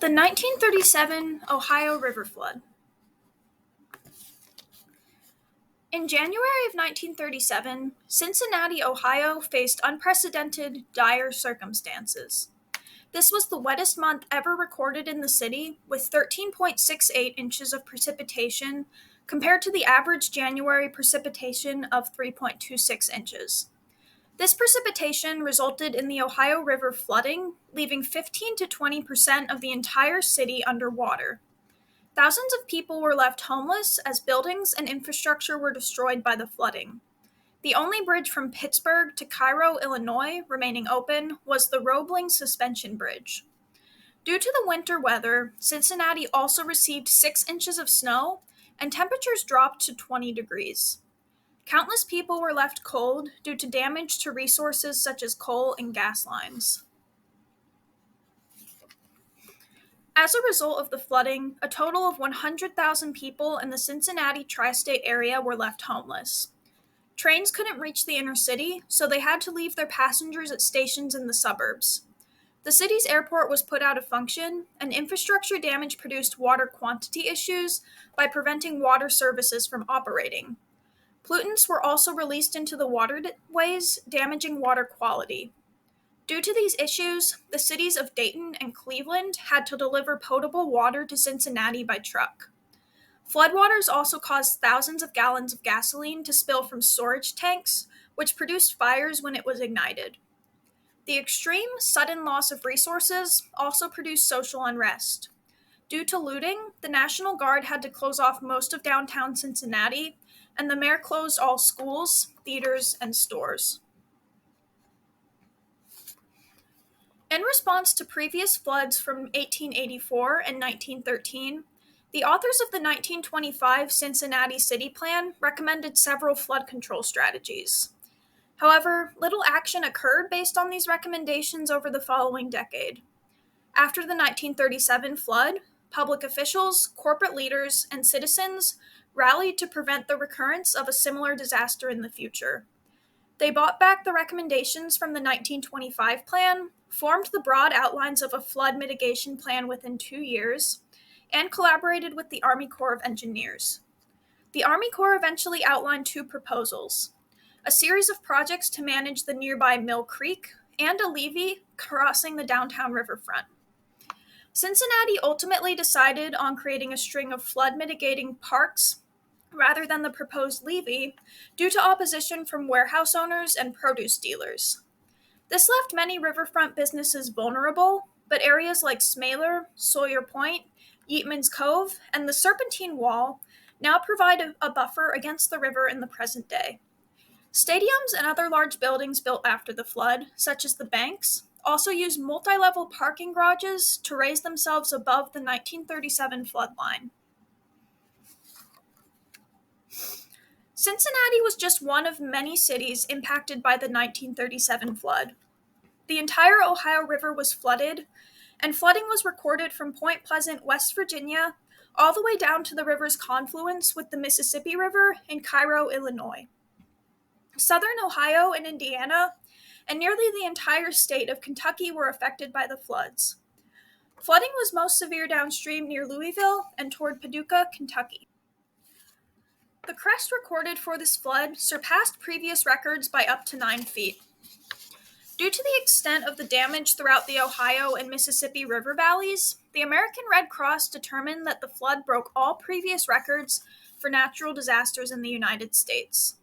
The 1937 Ohio River Flood. In January of 1937, Cincinnati, Ohio faced unprecedented, dire circumstances. This was the wettest month ever recorded in the city, with 13.68 inches of precipitation, compared to the average January precipitation of 3.26 inches. This precipitation resulted in the Ohio River flooding, leaving 15 to 20% of the entire city underwater. Thousands of people were left homeless as buildings and infrastructure were destroyed by the flooding. The only bridge from Pittsburgh to Cairo, Illinois, remaining open was the Roebling Suspension Bridge. Due to the winter weather, Cincinnati also received 6 inches of snow, and temperatures dropped to 20 degrees. Countless people were left cold due to damage to resources such as coal and gas lines. As a result of the flooding, a total of 100,000 people in the Cincinnati tri-state area were left homeless. Trains couldn't reach the inner city, so they had to leave their passengers at stations in the suburbs. The city's airport was put out of function, and infrastructure damage produced water quantity issues by preventing water services from operating. Pollutants were also released into the waterways, damaging water quality. Due to these issues, the cities of Dayton and Cleveland had to deliver potable water to Cincinnati by truck. Floodwaters also caused thousands of gallons of gasoline to spill from storage tanks, which produced fires when it was ignited. The extreme, sudden loss of resources also produced social unrest. Due to looting, the National Guard had to close off most of downtown Cincinnati, and the mayor closed all schools, theaters, and stores. In response to previous floods from 1884 and 1913, the authors of the 1925 Cincinnati City Plan recommended several flood control strategies. However, little action occurred based on these recommendations over the following decade. After the 1937 flood, public officials, corporate leaders, and citizens rallied to prevent the recurrence of a similar disaster in the future. They brought back the recommendations from the 1925 plan, formed the broad outlines of a flood mitigation plan within 2 years, and collaborated with the Army Corps of Engineers. The Army Corps eventually outlined 2 proposals: a series of projects to manage the nearby Mill Creek and a levee crossing the downtown riverfront. Cincinnati ultimately decided on creating a string of flood mitigating parks rather than the proposed levee due to opposition from warehouse owners and produce dealers. This left many riverfront businesses vulnerable, but areas like Smaler, Sawyer Point, Yeatman's Cove, and the Serpentine Wall now provide a buffer against the river in the present day. Stadiums and other large buildings built after the flood, such as the banks, also use multi-level parking garages to raise themselves above the 1937 flood line. Cincinnati was just one of many cities impacted by the 1937 flood. The entire Ohio River was flooded, and flooding was recorded from Point Pleasant, West Virginia, all the way down to the river's confluence with the Mississippi River in Cairo, Illinois. Southern Ohio and Indiana, and nearly the entire state of Kentucky were affected by the floods. Flooding was most severe downstream near Louisville and toward Paducah, Kentucky. The crest recorded for this flood surpassed previous records by up to 9 feet. Due to the extent of the damage throughout the Ohio and Mississippi River valleys, the American Red Cross determined that the flood broke all previous records for natural disasters in the United States.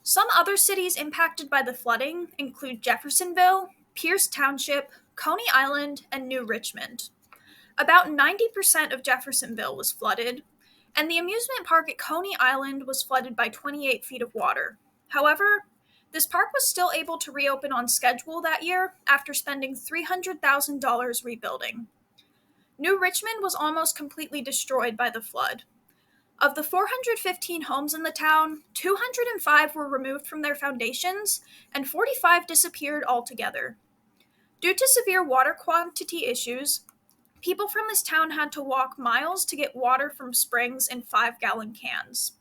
Some other cities impacted by the flooding include Jeffersonville, Pierce Township, Coney Island, and New Richmond. About 90% of Jeffersonville was flooded, and the amusement park at Coney Island was flooded by 28 feet of water. However, this park was still able to reopen on schedule that year after spending $300,000 rebuilding. New Richmond was almost completely destroyed by the flood. Of the 415 homes in the town, 205 were removed from their foundations, and 45 disappeared altogether. Due to severe water quantity issues, people from this town had to walk miles to get water from springs in 5-gallon cans.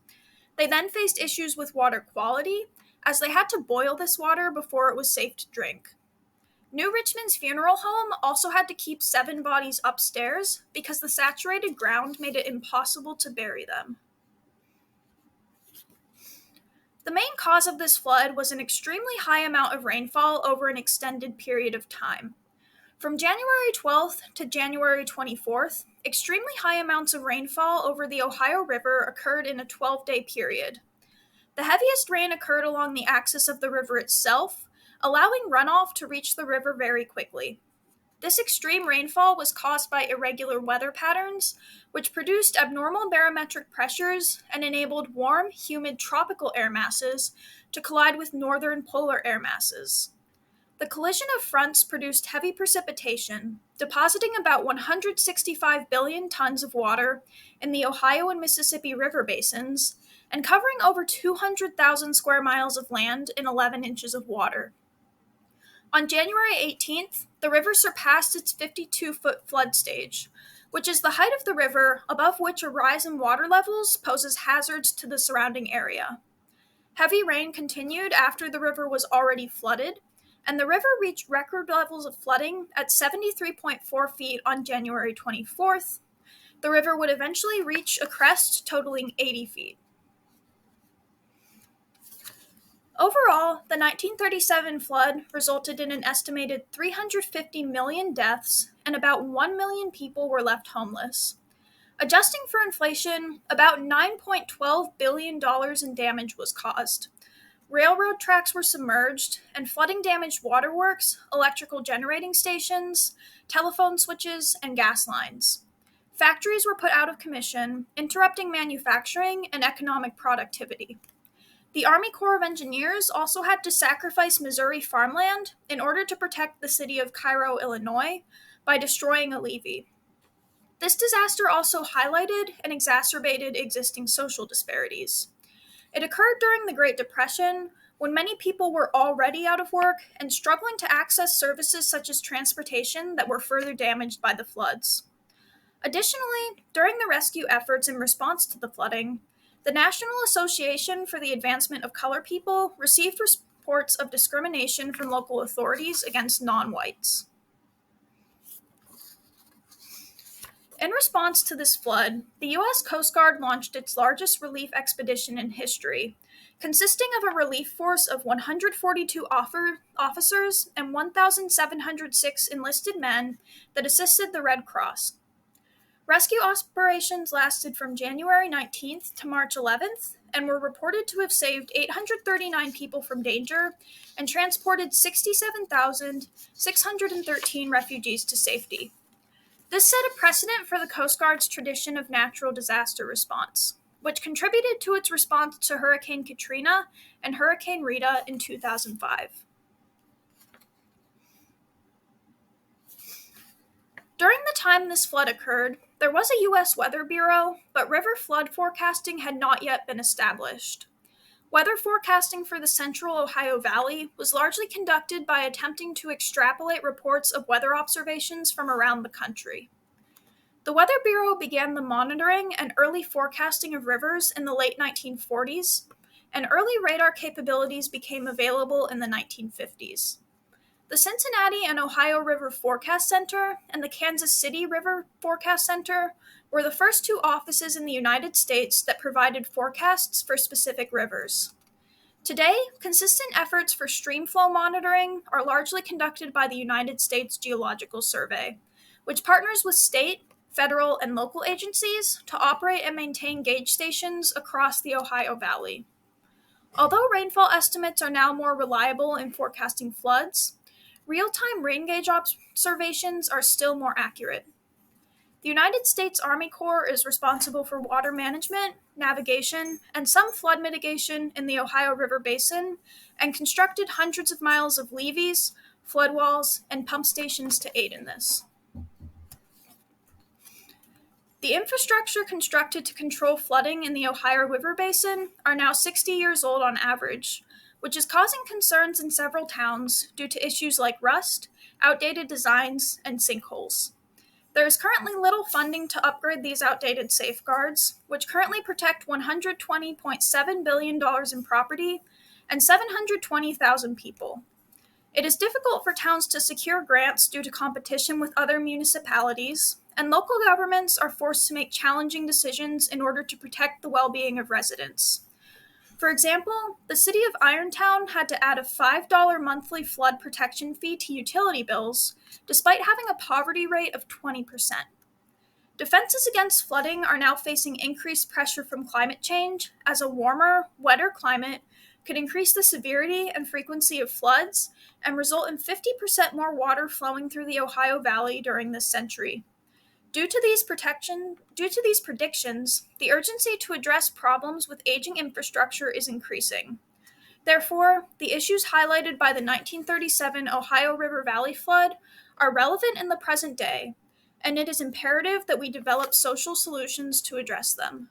They then faced issues with water quality, as they had to boil this water before it was safe to drink. New Richmond's funeral home also had to keep 7 bodies upstairs because the saturated ground made it impossible to bury them. The main cause of this flood was an extremely high amount of rainfall over an extended period of time. From January 12th to January 24th, extremely high amounts of rainfall over the Ohio River occurred in a 12-day period. The heaviest rain occurred along the axis of the river itself, allowing runoff to reach the river very quickly. This extreme rainfall was caused by irregular weather patterns, which produced abnormal barometric pressures and enabled warm, humid tropical air masses to collide with northern polar air masses. The collision of fronts produced heavy precipitation, depositing about 165 billion tons of water in the Ohio and Mississippi River basins, and covering over 200,000 square miles of land in 11 inches of water. On January 18th, the river surpassed its 52-foot flood stage, which is the height of the river above which a rise in water levels poses hazards to the surrounding area. Heavy rain continued after the river was already flooded, and the river reached record levels of flooding at 73.4 feet on January 24th. The river would eventually reach a crest totaling 80 feet. Overall, the 1937 flood resulted in an estimated 350 million deaths, and about 1 million people were left homeless. Adjusting for inflation, about $9.12 billion in damage was caused. Railroad tracks were submerged, and flooding damaged waterworks, electrical generating stations, telephone switches, and gas lines. Factories were put out of commission, interrupting manufacturing and economic productivity. The Army Corps of Engineers also had to sacrifice Missouri farmland in order to protect the city of Cairo, Illinois, by destroying a levee. This disaster also highlighted and exacerbated existing social disparities. It occurred during the Great Depression, when many people were already out of work and struggling to access services such as transportation that were further damaged by the floods. Additionally, during the rescue efforts in response to the flooding, the National Association for the Advancement of Colored People received reports of discrimination from local authorities against non-whites. In response to this flood, the U.S. Coast Guard launched its largest relief expedition in history, consisting of a relief force of 142 officers and 1,706 enlisted men that assisted the Red Cross. Rescue operations lasted from January 19th to March 11th and were reported to have saved 839 people from danger and transported 67,613 refugees to safety. This set a precedent for the Coast Guard's tradition of natural disaster response, which contributed to its response to Hurricane Katrina and Hurricane Rita in 2005. During the time this flood occurred, there was a U.S. Weather Bureau, but river flood forecasting had not yet been established. Weather forecasting for the central Ohio Valley was largely conducted by attempting to extrapolate reports of weather observations from around the country. The Weather Bureau began the monitoring and early forecasting of rivers in the late 1940s, and early radar capabilities became available in the 1950s. The Cincinnati and Ohio River Forecast Center and the Kansas City River Forecast Center were the first two offices in the United States that provided forecasts for specific rivers. Today, consistent efforts for stream flow monitoring are largely conducted by the United States Geological Survey, which partners with state, federal, and local agencies to operate and maintain gauge stations across the Ohio Valley. Although rainfall estimates are now more reliable in forecasting floods, real-time rain gauge observations are still more accurate. The United States Army Corps is responsible for water management, navigation, and some flood mitigation in the Ohio River Basin, and constructed hundreds of miles of levees, flood walls, and pump stations to aid in this. The infrastructure constructed to control flooding in the Ohio River Basin are now 60 years old on average, which is causing concerns in several towns due to issues like rust, outdated designs, and sinkholes. There is currently little funding to upgrade these outdated safeguards, which currently protect $120.7 billion in property and 720,000 people. It is difficult for towns to secure grants due to competition with other municipalities, and local governments are forced to make challenging decisions in order to protect the well-being of residents. For example, the city of Irontown had to add a $5 monthly flood protection fee to utility bills, despite having a poverty rate of 20%. Defenses against flooding are now facing increased pressure from climate change, as a warmer, wetter climate could increase the severity and frequency of floods and result in 50% more water flowing through the Ohio Valley during this century. Due to these predictions, the urgency to address problems with aging infrastructure is increasing. Therefore, the issues highlighted by the 1937 Ohio River Valley flood are relevant in the present day, and it is imperative that we develop social solutions to address them.